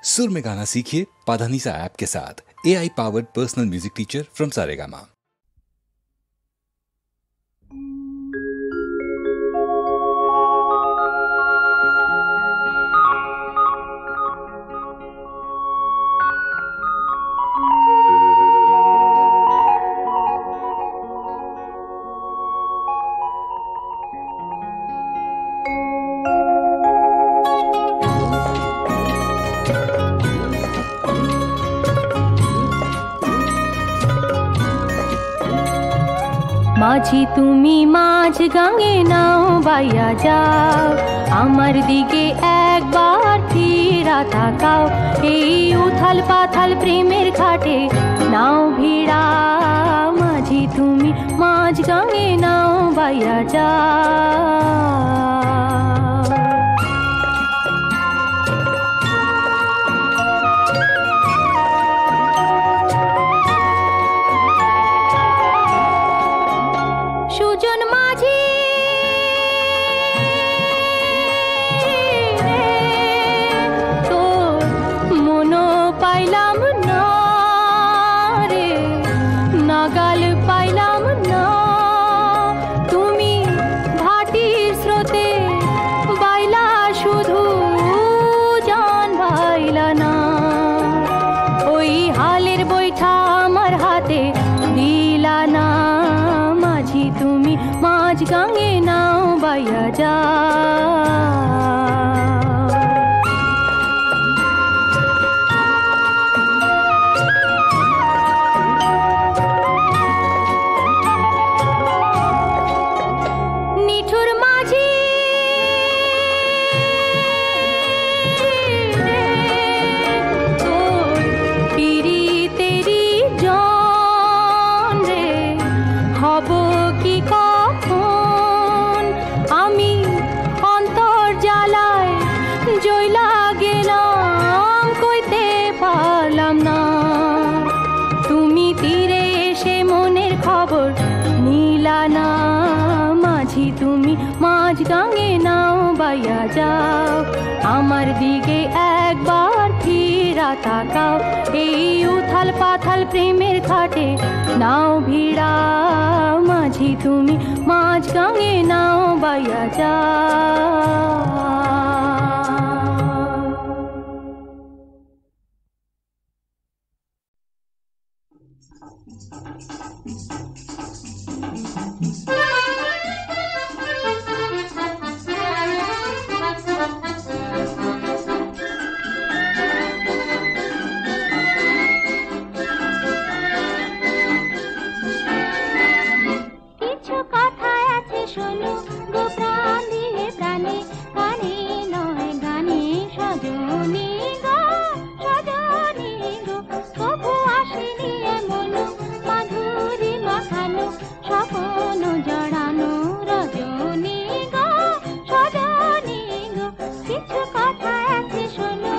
सुर में गाना सीखिए पाधानीसा ऐप के साथ। AI powered personal music teacher from Saregama. মাঝি তুমি মাঝ গাঙে নাও বাইয়া যাও, আমার দিকে একবার ফিরা তাকাও। এই উথাল পাথাল প্রেমের ঘাটে নাও ভিড়া, মাঝি তুমি মাঝ গাঙে নাও বাইয়া যাও। সুজন মাঝি তোর মনো পাইলাম না রে, নাগাল পাইলাম না। তুমি ভাটির স্রোতে বাইলা শুধু জান বাইলা না, ওই হালের বৈঠা আমার হাতে দিলা না। মাঝি তুমি মাঝ গাঙে নাও বাইয়া যাও। নিঠুর মাঝি তোর পিরিতেরি জন রে, হব কি কখন আমি অন্তর জ্বালায় জইলা গেলাম, কইতে পারলাম না। তুমি তীরে এসে মনের খবর নিলা না, মাঝি তুমি মাঝ গাঙে নাও বাইয়া যাও। আমার দিকে একবার ফিরা তাকাও, এই উথাল পাথাল প্রেমের ঘাটে নাও ভিড়া, মাঝি তুমি মাঝ গাঙে নাও বাইয়া যাও। কিছু কথা আছে শোনো গো প্রাণ দিয়ে প্রাণে, কানে নয় গানে সজনী গো, সজনী গো। কবু আসেনি এমন মাধুরী মাখানো, স্বপ্ন জড়ানো রজনী গো, সজনী গো। কিছু কথা আছে শোনো।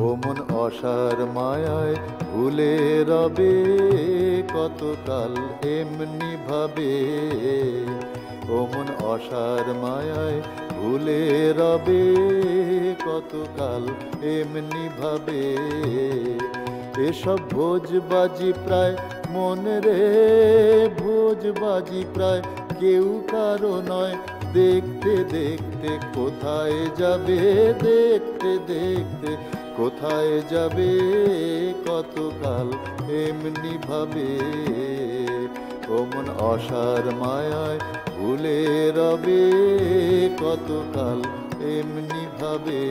ওমন অসার মায়ায় ভুলে রবে কতকাল এমনি ভাবে, ওমন অসার মায়ায় ভুলে রবে কতকাল এমনি ভাবে। এসব ভোজবাজি প্রায় মন রে, ভোজবাজি প্রায় কেউ কারো নয়, দেখতে দেখতে কোথায় যাবে, দেখতে দেখতে কোথায় যাবে কতকাল এমনি ভাবে। ওমন অসার মায়ায় ভুলে রবে কতকাল এমনি ভাবে।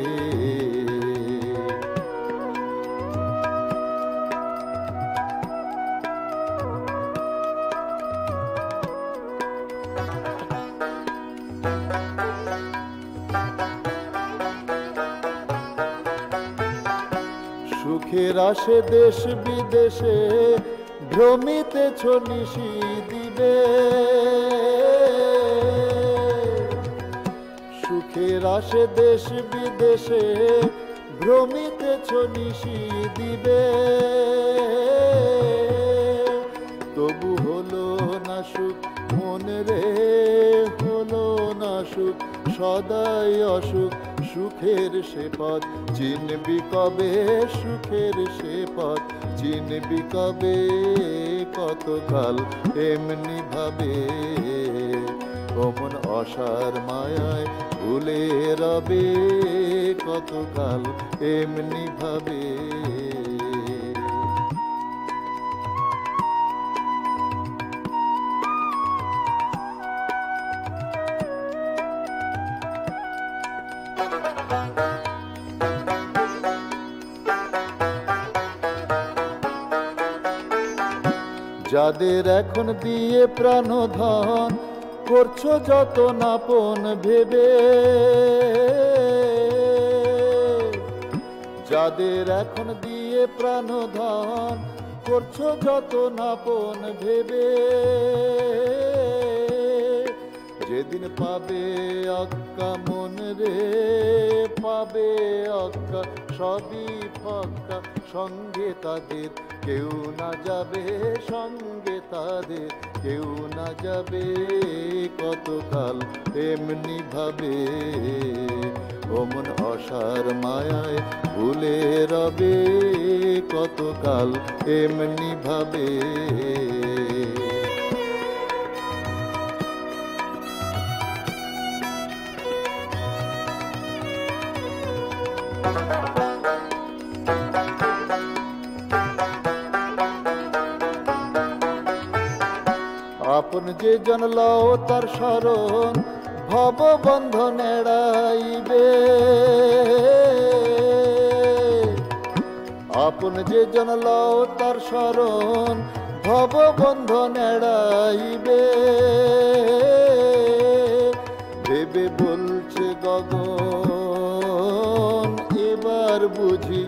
সুখের আসে দেশ বিদেশে ভ্রমিতেছ নিশি দিবে, সুখের আসে দেশ বিদেশে ভ্রমিতেছ নিশি দিবে। তবু হলো না সুখ মন রে, হলো না সুখ সদাই অসুখ। সুখের সে পথ চিনবি কবে, সুখের সে পথ চিনবি কবে কতকাল এমনি ভাবে। ওমন অসার মায়ায় ভুলে রবে কতকাল এমনি ভাবে। যাদের এখন দিয়ে প্রাণধন করছো যত নাপন ভেবে, যাদের এখন দিয়ে প্রাণধন করছো যত নাপন ভেবে। যেদিন পাবে অক্কা মন রে, পাবে অক্কা সবই ফক্কা, সঙ্গে তাদের কেউ না যাবে, সঙ্গে তাদের কেউ না যাবে কতকাল এমনি ভাবে। ওমন অসার মায়ায় ভুলে রবে কতকাল এমনি ভাবে। আপন যে জানলাও তার শরণ ভব বন্ধন এড়াইবে, আপন যে জানলাও তার শরণ ভব বন্ধন এড়াইবে। ভেবে বলছে গগন এবার বুঝি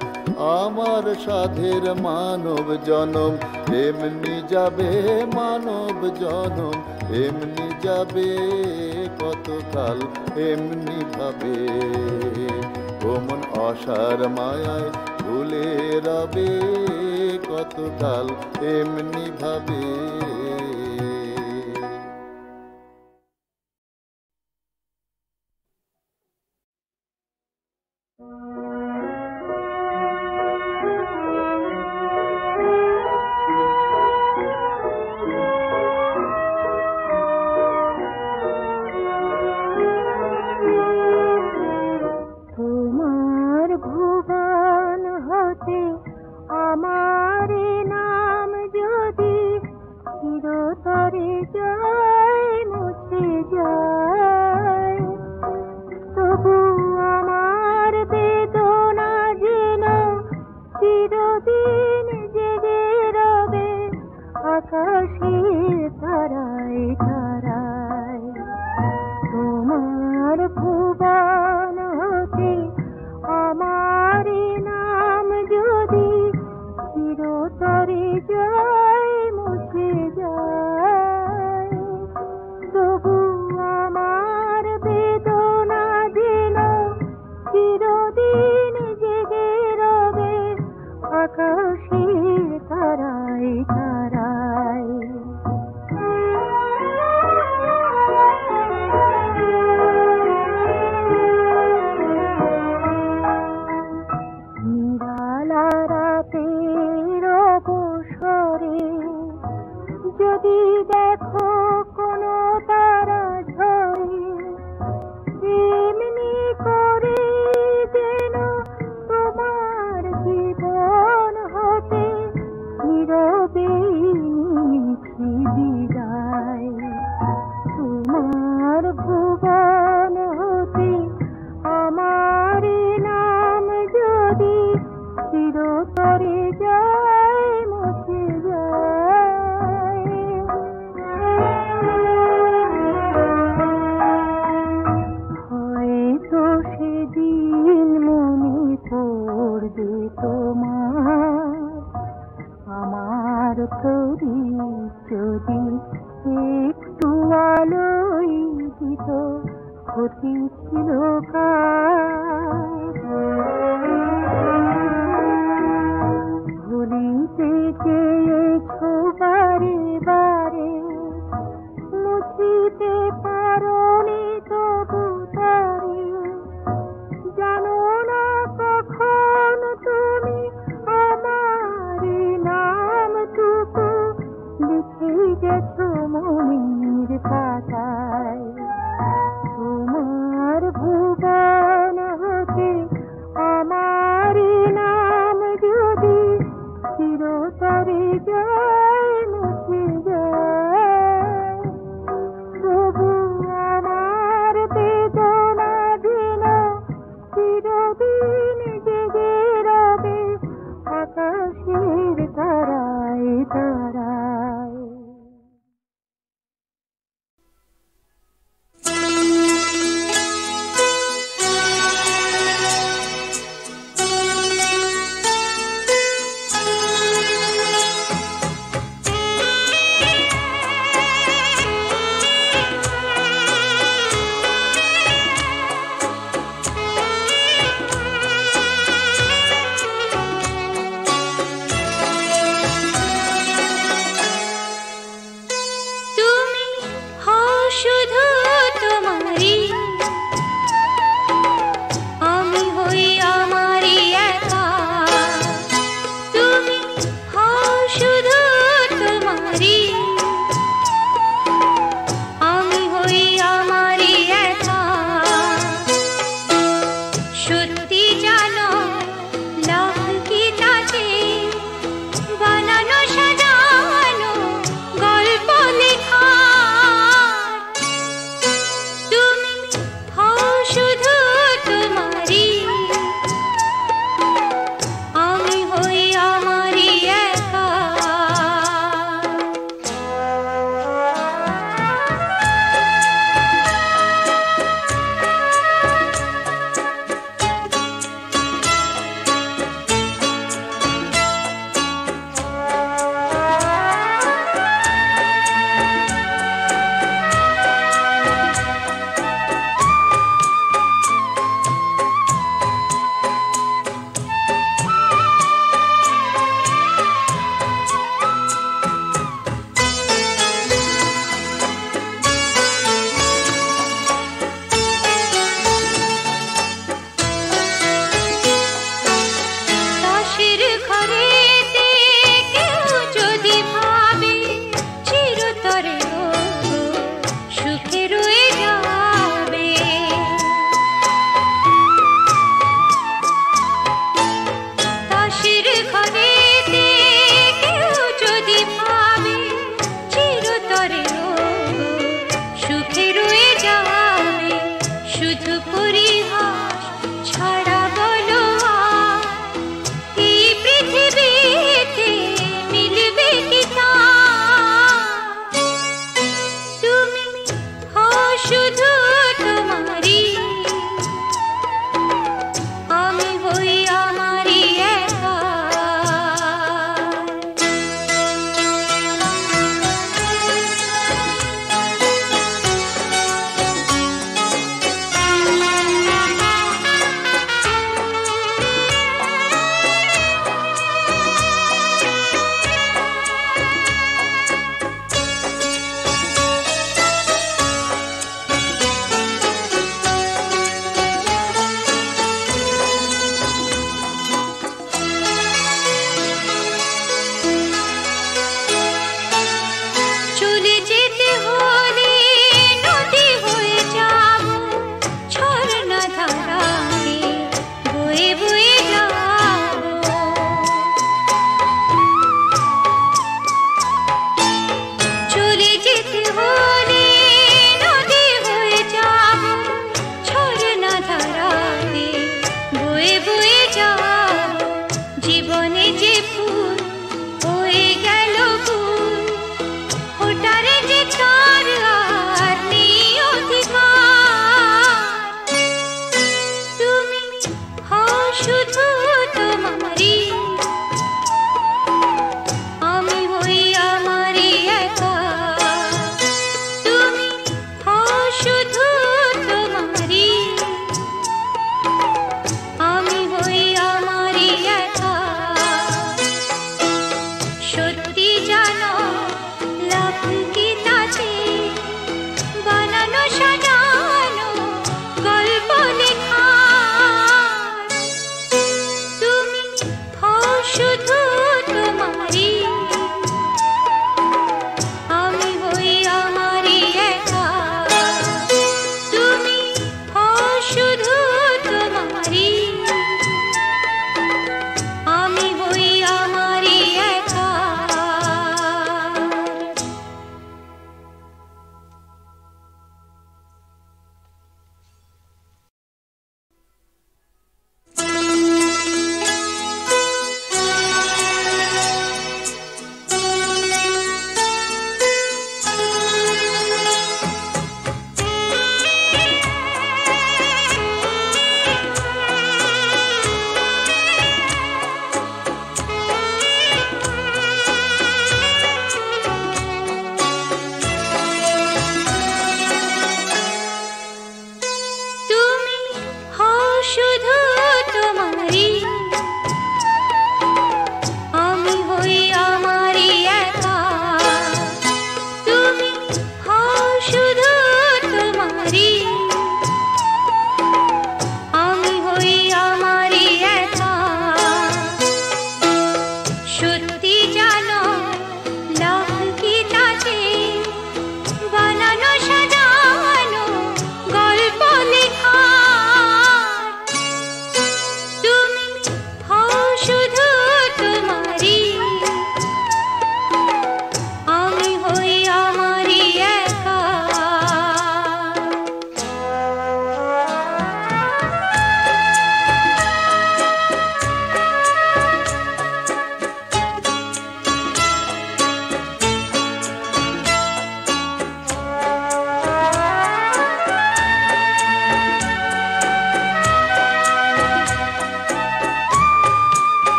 আমার সাধের মানব জনম এমনি যাবে, মানব জনম এমনি যাবে কতকাল এমনি ভাবে। ওমন অসার মায়ায় ভুলে রবে কতকাল এমনি ভাবে। তোমার ভুবন হতে আমার নাম যদি চিরতরে যায় মুছে যায়, হয়তো সেদিন মনে পড়বে তোমার আমার তরি যদি একটু আলোই দিত ক্ষতি ছিল ভুলিতে চেয়েছো বারে বারে মুছিতে পারোনি তবু তারে, জানো না কখন তুমি আমার নামটুকু লিখে গেছো মনের পাতায়। তোমার ভুবন হতে আমার নাম যদি চিরতরে যায় মুছে যায়, তবু আমার বেদনা দিন চিরদিন জেগে রবে আকাশের তারায় তারায়।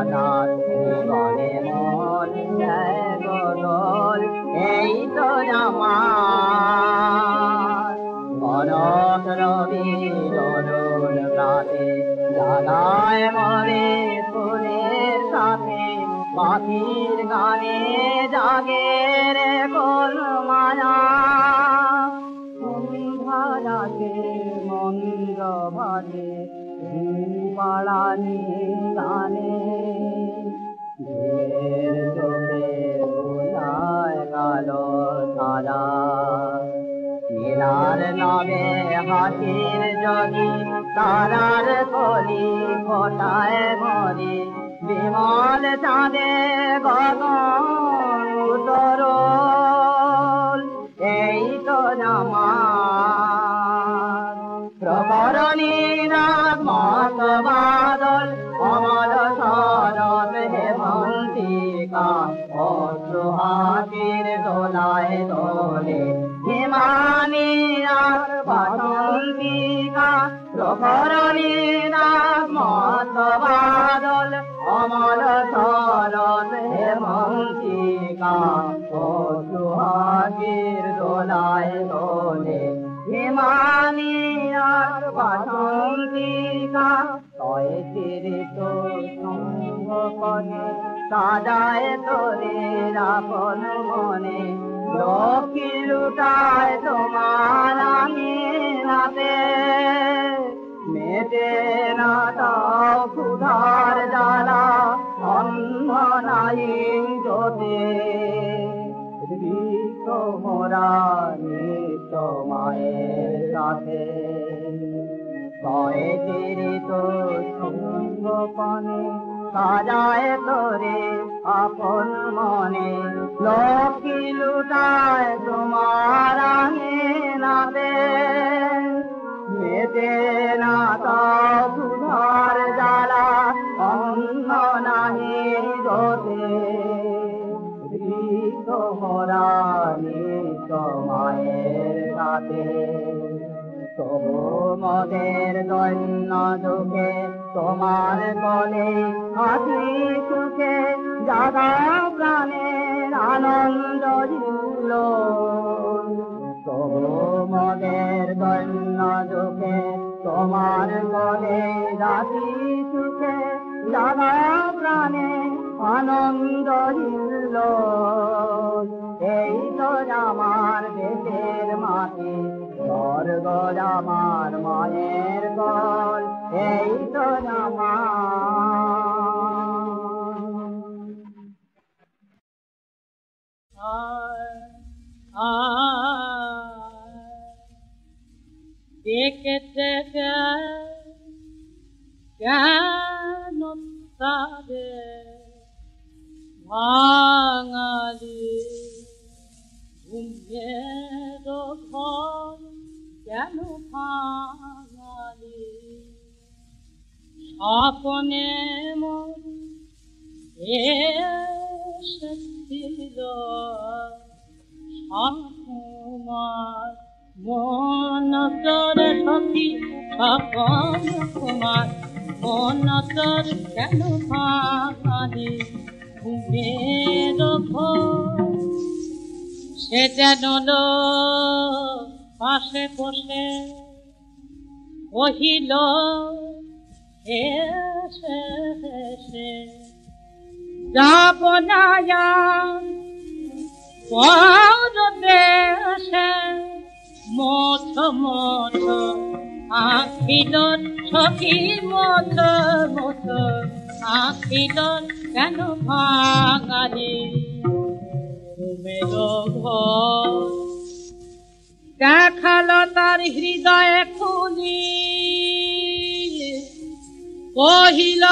হঠাৎ জীবনে মন যায় বদল এই তো আমার ভরত রবির অরুণ প্রাতে জাগায় মরে ফুলের সাথে পাখির গানে জাগে রে কোন মায়া সন্ধ্যারাতে মন্দ ভাজে পাড়ানি গানে ঢের চোখে বোঝায় কালো তারা নীলার নামে হাসির যদি তারার কলি ফোটায় মরি বিমল চাঁদে গগন উতরল এই তো আমার প্রকরণী রাত মত বাদল অমল শরৎ হেমন্তিকা অশ্রুহাসির দোলায় দোলে হিমানি আর বাসন্তিকা প্রকরণী রাত মত বাদল অমল শরৎ হেমন্তিকা অশ্রুহাসির দোলায় দোলে হিমানি আর বাসন্তিকা তয় চিরিত সঙ্গপনে সাজায় তোরে আপন মনে লক্ষ্মী লুটায় তোমার আঙিনাতে মেটে না তাও ক্ষুধার জ্বালা অন্ন নাই জ্যোতি মোরা নিত মায়ের সাথে কয়ে চিরিত সঙ্গপনে সাজায় তোরে আপন মনে লক্ষ্মী লুটায় তোমার আঙিনাতে মেটে না তাও ক্ষুধার জ্বালা অন্ন নাহি জোটে তোমরা নিত মায়ের সাথে তবু মদের দৈন্য দুঃখে তোমার গলে হাসি সুখে জাগা প্রাণের আনন্দ ছিল তবু মদের দৈন্য দুঃখে তোমার গলে হাসি সুখে জাগা প্রাণে আনন্দ ছিল এই তো আমার দেশের মাটি স্বর্গ আমার মায়ের গল এই তো দেখতে কেন তারে বাঙালি ঘুমের ঘর কেন বাঙালি স্বপ্নে মন এসেছিল সকুমার মন তোর সখী স্বপন কুমার মন তোর কেন বাঙালি ঘুমের ঘর সে যেন পাশে বসে কহিল এসে এসে যাব না পরদেশে মঠ মঠ আখিল সখী মঠ মঠ আখিল কেন বাঙালি ঘুমের ঘর দেখালো তার হৃদয়ে খুলি কহিল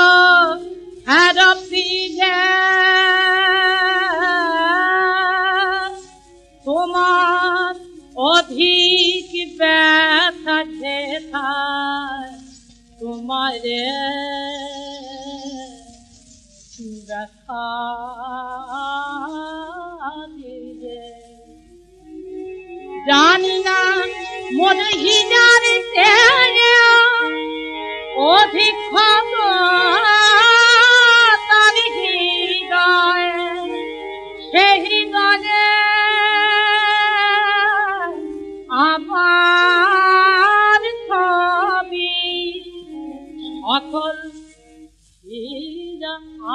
তোমার অধিক ব্যথা যেথায় তোমারে ব্যথা দিলে জানি না মনে হিজার অধিক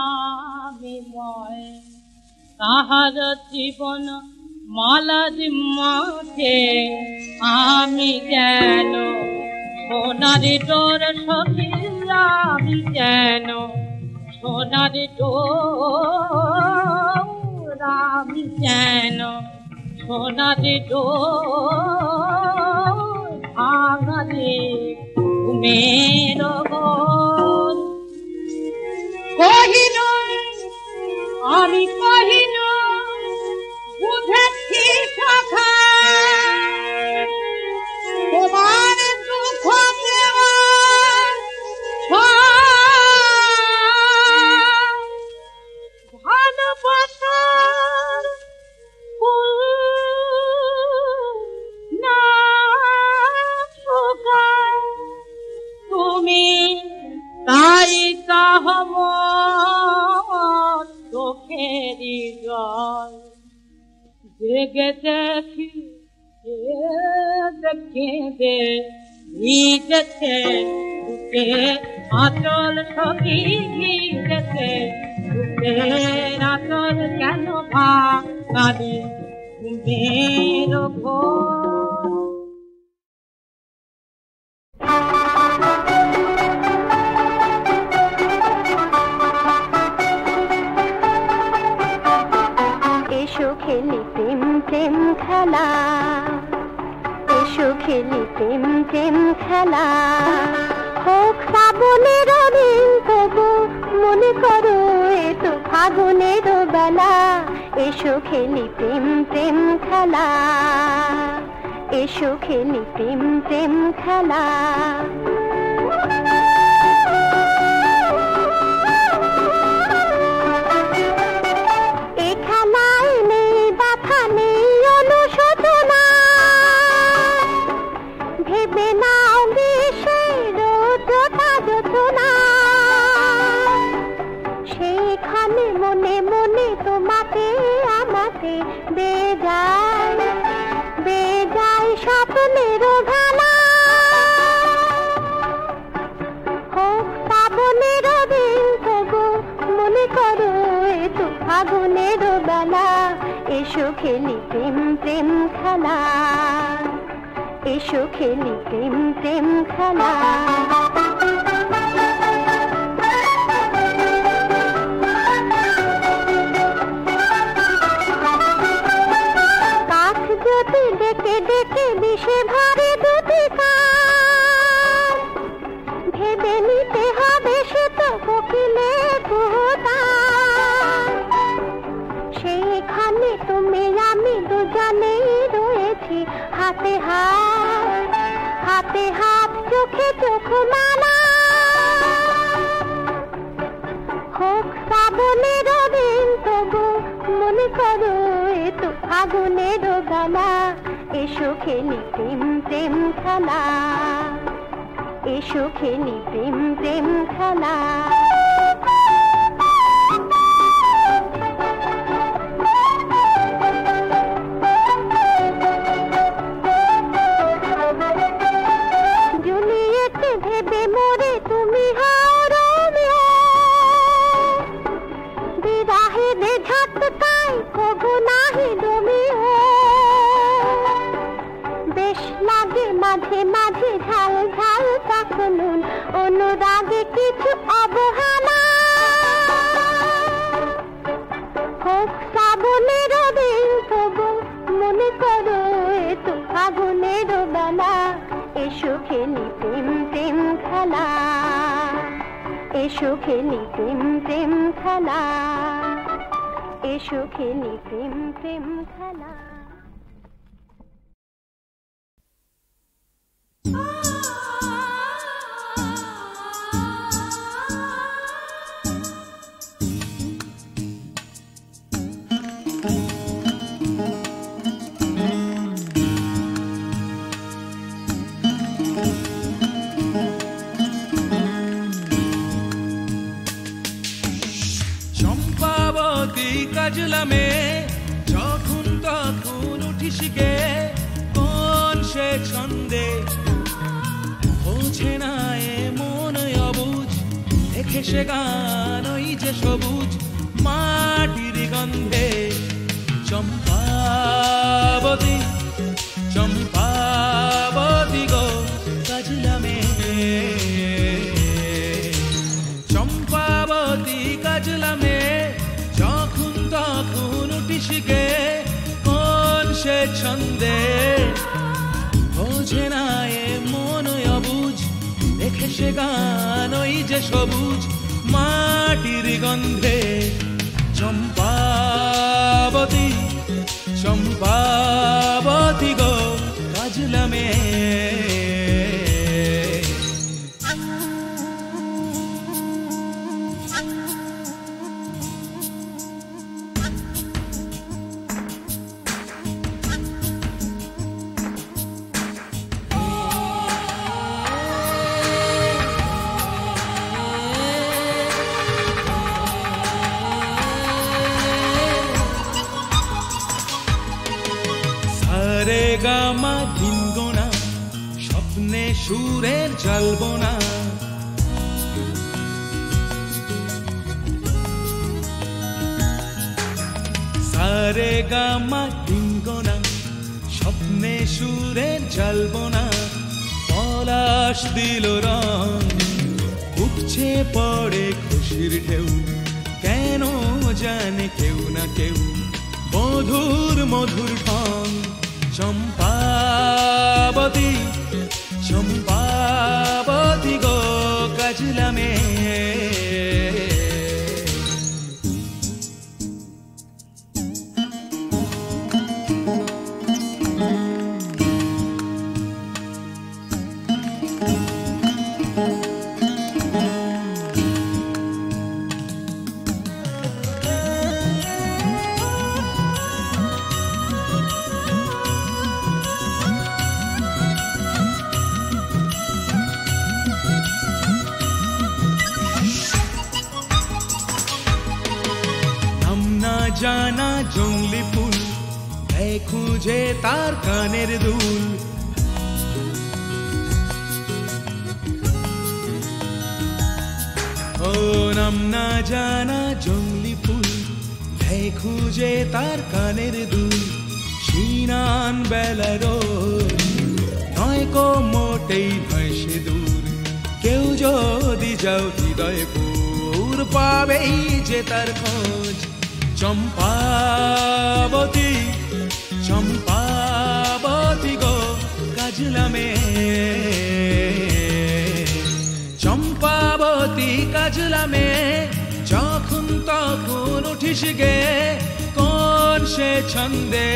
আমি ময় তাহার জীবন মালার মাঠে আমি যেন সোনার ডোর সখী আমি যেন সোনার ডোর আমি যেন সোনার ডোর ভাঙারে ঘুমের ঘর কহিল আমি কহিল বুঝেছি সখা তোমার দুঃখ ভালোবাসার না তুমি তাই কাহম চোখেরই জল জেগে দেখি কেঁদে ভিজেছে বুকে আচল সখী ভিজেছে বুকের আচল কেন ভাঙারে ঘুমের ঘোর এসো খেলি প্রেম প্রেম খেলা, এসো খেলি প্রেম প্রেম খেলা, হোক শ্রাবণের দিন তবু মনে করো এ তো ফাগুনের বেলা। এসো খেলি প্রেম প্রেম খেলা, এসো খেলি প্রেম প্রেম খেলা। এসো খেলি প্রেম প্রেম খেলা, এসো খেলি প্রেম প্রেম খেলা। কাঠ যদি ডেকে ডেকে বিষে ভরে দুটি কান, ভেবে নিতে হবে সে তো কোকিলের কুহুতান। সেইখানে তুমি আমি দুজনেই রয়েছি হাতে হাত, হাতে হাত চোখে চোখ মালা। হোক শ্রাবণের দিন তবু মনে করো এ তো ফাগুনের বেলা। এসো খেলি প্রেম প্রেম খেলা, এসো খেলি প্রেম প্রেম খেলা। ভেবে মোরে তুমি হও রোমিও, বিরাহে দে ঝটকায় কবু নাহি রোমিও। বেশ লাগে মাঝে মাঝে ঝাল ঝাল তখন অনুরাগে কিছু অবহেলা। হোক শ্রাবণের দিন তবু মনে করো এ তো ফাগুনের বেলা। এসো খেলি প্রেম প্রেম খেলা, এসো খেলি প্রেম প্রেম খেলা, এসো খেলি প্রেম প্রেম খেলা। কাজলামে যখন তখন উঠিস গে, কোন সে ছন্দে বোঝে না এ মন অবুঝ। লেখে সে গান ওই যে সবুজ মাটির গন্ধে। চম্পাবতী চম্পাবতী গো কাজলা মেয়ে, চম্পাবতী কাজলা মেয়ে, যখন তখন উঠিস গে কোন সে ছন্দে। বোঝে না এ মন অবুঝ, লেখে সে গান ওই যে সবুজ মাটির গন্ধে। চম্পাবতী চম্পাবতী গো কাজলা মেয়ে। রে গামা দিন গোনা, স্বপ্নে সুরের জল্পনা। সারে গামা দিন গোনা, স্বপ্নে সুরের জল্পনা। পলাশ দিল রং, উপচে পড়ে খুশির ঢেউ, কেন জানে কেউ না কেউ মধুর মধুর ঢং। চম্পাবতী চম্পাবতী গো কাজলা মেয়ে। জানা জঙ্গলি ফুল, খুঁজে তার কানের দুল। ও নাম না জানা জঙ্গলি ফুল, খুঁজে তার কানের দুল। সিনান বেলা রোজ নয় কো মোটেই নয় সে দূর। কেউ যদি যাও হৃদয় পুর, পাবেই যে তার খোঁজ। চম্পাবতী চম্পাবতী গো কাজলা মেয়ে। চম্পাবতী কাজলা মেয়ে, যখন তখন উঠিস গে কোন সে ছন্দে।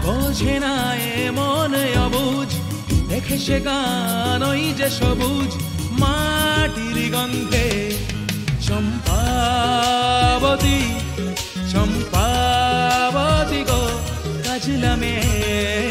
বোঝে না এ মন অবুঝ, দেখে সে গান ওই যে সবুজ মাটির গন্ধে। চম্পাবতী চম্পাবতী গো কাজলা মেয়ে।